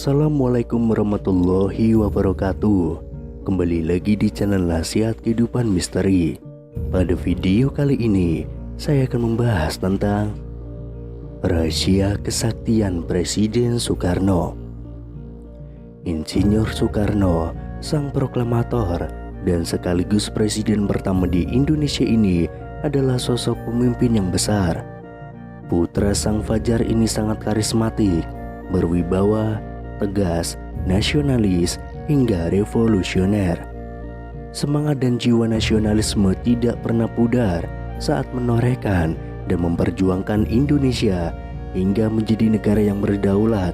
Assalamualaikum warahmatullahi wabarakatuh. Kembali lagi di channel Nasihat Kehidupan Misteri. Pada video kali ini saya akan membahas tentang rahasia kesaktian Presiden Soekarno. Insinyur Soekarno, sang proklamator dan sekaligus presiden pertama di Indonesia ini, adalah sosok pemimpin yang besar. Putra sang fajar ini sangat karismatik, berwibawa, tegas, nasionalis, hingga revolusioner. Semangat dan jiwa nasionalisme tidak pernah pudar saat menorehkan dan memperjuangkan Indonesia hingga menjadi negara yang berdaulat,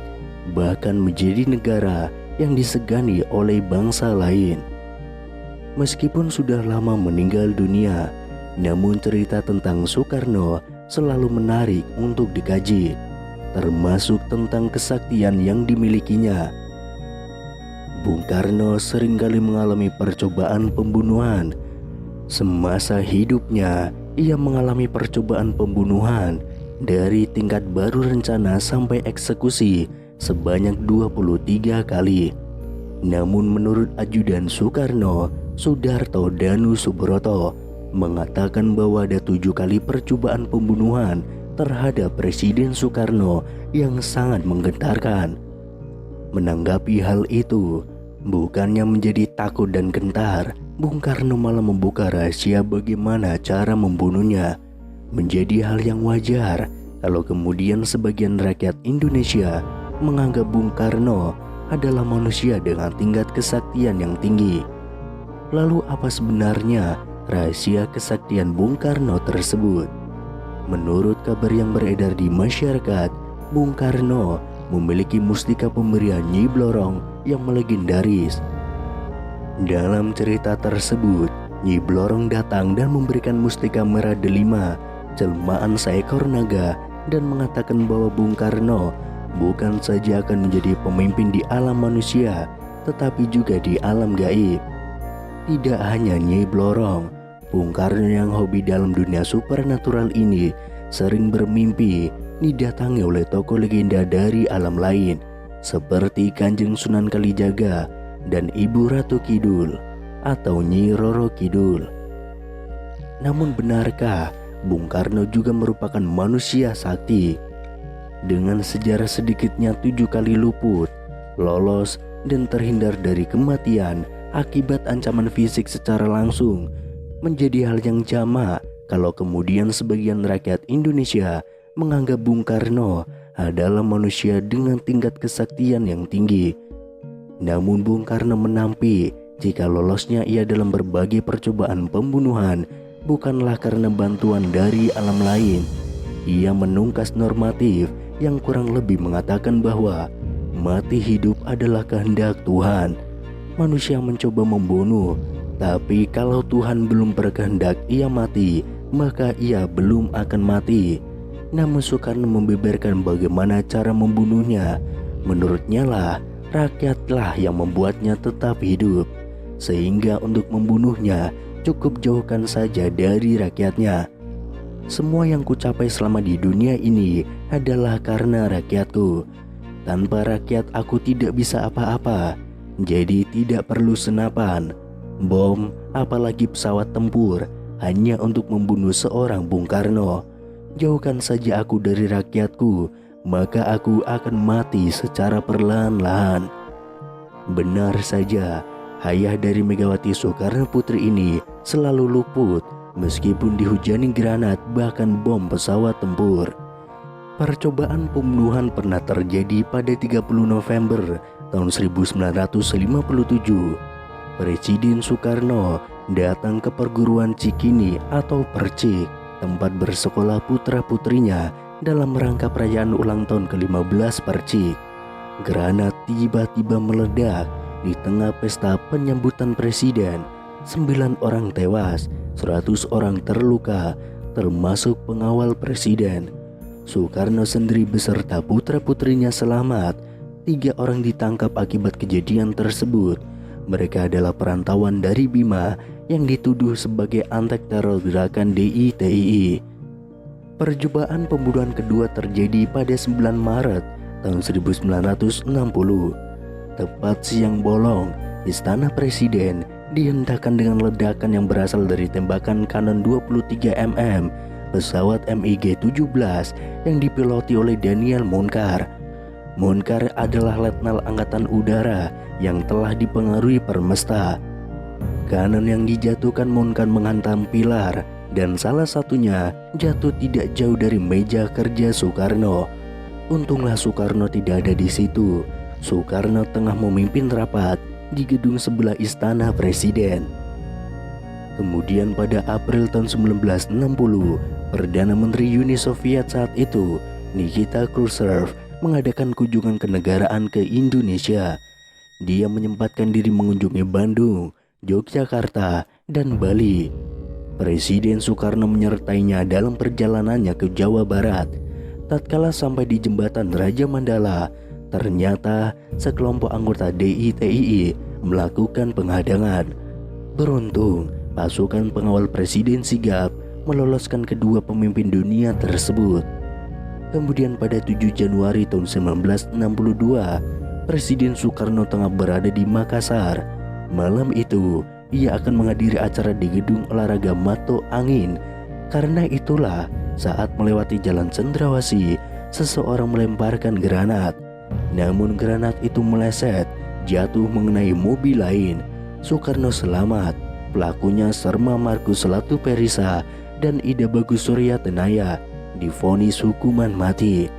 bahkan menjadi negara yang disegani oleh bangsa lain. Meskipun sudah lama meninggal dunia, namun cerita tentang Soekarno selalu menarik untuk dikaji, termasuk tentang kesaktian yang dimilikinya. Bung Karno seringkali mengalami percobaan pembunuhan. Semasa hidupnya, ia mengalami percobaan pembunuhan dari tingkat baru rencana sampai eksekusi sebanyak 23 kali. Namun menurut ajudan Soekarno, Sudarto Danu Subroto, mengatakan bahwa ada 7 kali percobaan pembunuhan terhadap Presiden Soekarno yang sangat menggentarkan. Menanggapi hal itu, bukannya menjadi takut dan gentar, Bung Karno malah membuka rahasia bagaimana cara membunuhnya. Menjadi hal yang wajar kalau kemudian sebagian rakyat Indonesia menganggap Bung Karno adalah manusia dengan tingkat kesaktian yang tinggi. Lalu apa sebenarnya rahasia kesaktian Bung Karno tersebut? Menurut kabar yang beredar di masyarakat, Bung Karno memiliki mustika pemberian Nyi Blorong yang legendaris. Dalam cerita tersebut, Nyi Blorong datang dan memberikan mustika merah delima, jelmaan seekor naga, dan mengatakan bahwa Bung Karno bukan saja akan menjadi pemimpin di alam manusia, tetapi juga di alam gaib. Tidak hanya Nyi Blorong, Bung Karno yang hobi dalam dunia supernatural ini sering bermimpi didatangi oleh tokoh legenda dari alam lain seperti Kanjeng Sunan Kalijaga dan Ibu Ratu Kidul atau Nyi Roro Kidul. Namun benarkah Bung Karno juga merupakan manusia sakti? Dengan sejarah sedikitnya 7 kali luput, lolos, dan terhindar dari kematian akibat ancaman fisik secara langsung, menjadi hal yang jamak kalau kemudian sebagian rakyat Indonesia menganggap Bung Karno adalah manusia dengan tingkat kesaktian yang tinggi. Namun Bung Karno menampik jika lolosnya ia dalam berbagai percobaan pembunuhan bukanlah karena bantuan dari alam lain. Ia menungkas normatif yang kurang lebih mengatakan bahwa mati hidup adalah kehendak Tuhan. Manusia mencoba membunuh, tapi kalau Tuhan belum berkehendak ia mati, maka ia belum akan mati. Namun Soekarno membeberkan bagaimana cara membunuhnya. Menurutnya lah, rakyatlah yang membuatnya tetap hidup, sehingga untuk membunuhnya cukup jauhkan saja dari rakyatnya. Semua yang kucapai selama di dunia ini adalah karena rakyatku. Tanpa rakyat aku tidak bisa apa-apa. Jadi tidak perlu senapan, bom, apalagi pesawat tempur hanya untuk membunuh seorang Bung Karno. Jauhkan saja aku dari rakyatku, maka aku akan mati secara perlahan-lahan. Benar saja, ayah dari Megawati Soekarno Putri ini selalu luput meskipun dihujani granat bahkan bom pesawat tempur. Percobaan pembunuhan pernah terjadi pada 30 November tahun 1957. Presiden Soekarno datang ke perguruan Cikini atau Percik, tempat bersekolah putra-putrinya dalam rangka perayaan ulang tahun ke-15 Percik. Granat tiba-tiba meledak di tengah pesta penyambutan presiden. 9 orang tewas, 100 orang terluka, termasuk pengawal presiden. Soekarno sendiri beserta putra-putrinya selamat. 3 orang ditangkap akibat kejadian tersebut. Mereka adalah perantauan dari Bima yang dituduh sebagai antek teror gerakan DITII. Percobaan pembunuhan kedua terjadi pada 9 Maret tahun 1960. Tepat siang bolong, Istana Presiden dihentakkan dengan ledakan yang berasal dari tembakan kanon 23 mm pesawat MiG-17 yang dipiloti oleh Daniel Monclar. Monclar adalah letnan angkatan udara yang telah dipengaruhi Permesta. Kanon yang dijatuhkan Monclar menghantam pilar dan salah satunya jatuh tidak jauh dari meja kerja Soekarno. Untunglah Soekarno tidak ada di situ. Soekarno tengah memimpin rapat di gedung sebelah Istana Presiden. Kemudian pada April tahun 1960, Perdana Menteri Uni Soviet saat itu, Nikita Khrushchev, mengadakan kunjungan kenegaraan ke Indonesia. Dia menyempatkan diri mengunjungi Bandung, Yogyakarta, dan Bali. Presiden Soekarno menyertainya dalam perjalanannya ke Jawa Barat. Tatkala sampai di jembatan Raja Mandala, ternyata sekelompok anggota DITII melakukan penghadangan. Beruntung, pasukan pengawal presiden sigap meloloskan kedua pemimpin dunia tersebut. Kemudian pada 7 Januari tahun 1962, Presiden Soekarno tengah berada di Makassar. Malam itu, ia akan menghadiri acara di gedung olahraga Mato Angin. Karena itulah, saat melewati jalan Cendrawasih, seseorang melemparkan granat. Namun granat itu meleset, jatuh mengenai mobil lain. Soekarno selamat. Pelakunya Serma Markus Latu Perisa dan Ida Bagus Surya Tenaya divonis hukuman mati.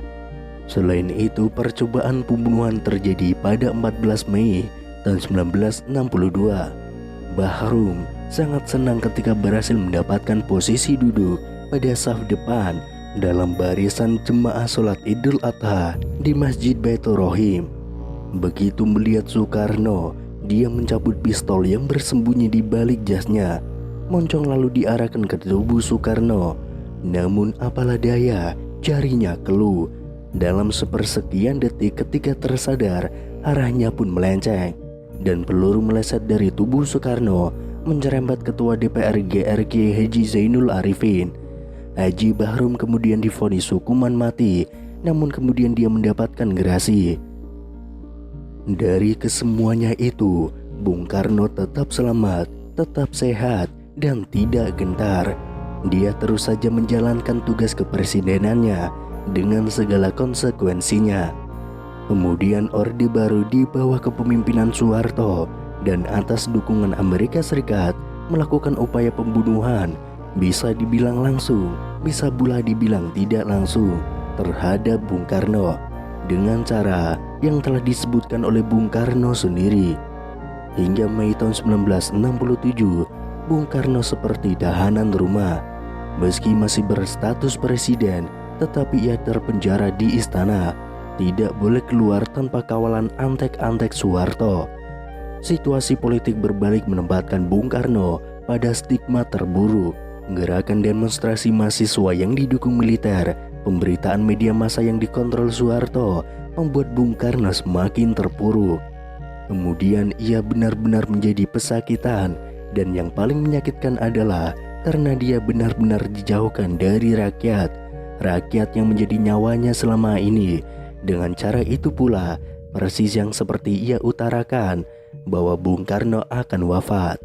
Selain itu, percobaan pembunuhan terjadi pada 14 Mei tahun 1962. Bahrum sangat senang ketika berhasil mendapatkan posisi duduk pada saf depan dalam barisan jemaah sholat Idul Adha di Masjid Baitur Rohim. Begitu melihat Soekarno, dia mencabut pistol yang bersembunyi di balik jasnya. Moncong lalu diarahkan ke tubuh Soekarno. Namun apalah daya, jarinya keluh. Dalam sepersekian detik ketika tersadar, arahnya pun melenceng dan peluru meleset dari tubuh Soekarno mencerembet Ketua DPR GRK Haji Zainul Arifin. Haji Bahrum kemudian divonis hukuman mati, namun kemudian dia mendapatkan gerasi. Dari kesemuanya itu, Bung Karno tetap selamat, tetap sehat, dan tidak gentar. Dia terus saja menjalankan tugas kepresidenannya dengan segala konsekuensinya. Kemudian Orde Baru di bawah kepemimpinan Soeharto dan atas dukungan Amerika Serikat melakukan upaya pembunuhan, bisa dibilang langsung, bisa pula dibilang tidak langsung, terhadap Bung Karno dengan cara yang telah disebutkan oleh Bung Karno sendiri. Hingga Mei tahun 1967, Bung Karno seperti tahanan rumah. Meski masih berstatus presiden, tetapi ia terpenjara di istana, tidak boleh keluar tanpa kawalan antek-antek Soeharto. Situasi politik berbalik menempatkan Bung Karno pada stigma terburuk. Gerakan demonstrasi mahasiswa yang didukung militer, pemberitaan media massa yang dikontrol Soeharto membuat Bung Karno semakin terpuruk. Kemudian ia benar-benar menjadi pesakitan, dan yang paling menyakitkan adalah karena dia benar-benar dijauhkan dari rakyat yang menjadi nyawanya selama ini. Dengan cara itu pula, persis yang seperti ia utarakan bahwa Bung Karno akan wafat.